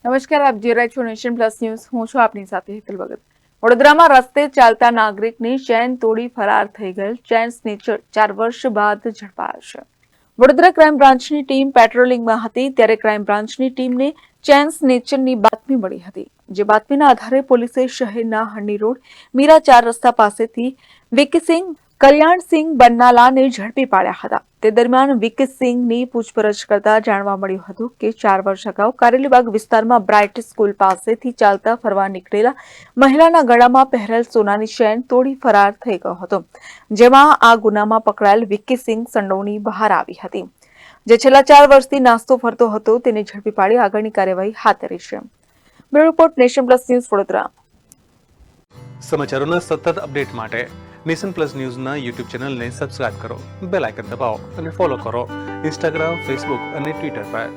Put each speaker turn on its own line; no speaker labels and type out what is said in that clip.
નમસ્કાર, આપ જોઈ રહ્યા છો નેશન પ્લસ ન્યૂઝ. હું છું આપની સાથે હેતલ ભગત. વડોદરામાં રસ્તે ચાલતા નાગરિકની ચેન તોડી ફરાર થઈ ગયેલ ચેન સ્નેચર 4 વર્ષ બાદ ઝડપાયો છે. વડોદરા ક્રાઇમ બ્રાન્ચની ટીમ પેટ્રોલિંગમાં હતી ત્યારે ક્રાઇમ બ્રાન્ચની ટીમને ચેન સ્નેચરની બાતમી મળી હતી. જે બાતમીના આધારે પોલીસે શહેરના હંડી રોડ મીરા 4 રસ્તા પાસેથી વિકસિંગ કલ્યાણસિંહ બન્નાલાને ઝડપી પાડ્યા હતા. તે દરમિયાન વિકસિંગની પૂછપરછ કરતા જાણવા મળ્યું હતું કે 4 વર્ષ અગાઉ કારેલીબાગ વિસ્તારમાં બ્રાઇટ સ્કૂલ પાસેથી ચાલતા ફરવા નીકળેલા મહિલાના ગળામાં પહેરેલ સોનાની ચેન તોડી ફરાર થઈ ગયો હતો. જેમાં આ ગુનામાં પકડાયેલ વિકસિંગ સંડોવણી બહાર આવી હતી. જે છેલ્લા 4 વર્ષથી નાસ્તો ફરતો હતો તેને ઝડપી પાડી આગળની કાર્યવાહી હાથ ધરી છે. Bureau report, nation plus news, Vadodara.
સમાચારોના સતત અપડેટ માટે નેશન પ્લસ ન્યૂઝના યુટ્યુબ ચેનલને સબસ્ક્રાઇબ કરો, બેલ આઇકન દબાવો અને ફોલો કરો ઇન્સ્ટાગ્રામ, ફેસબુક અને ટ્વિટર પર.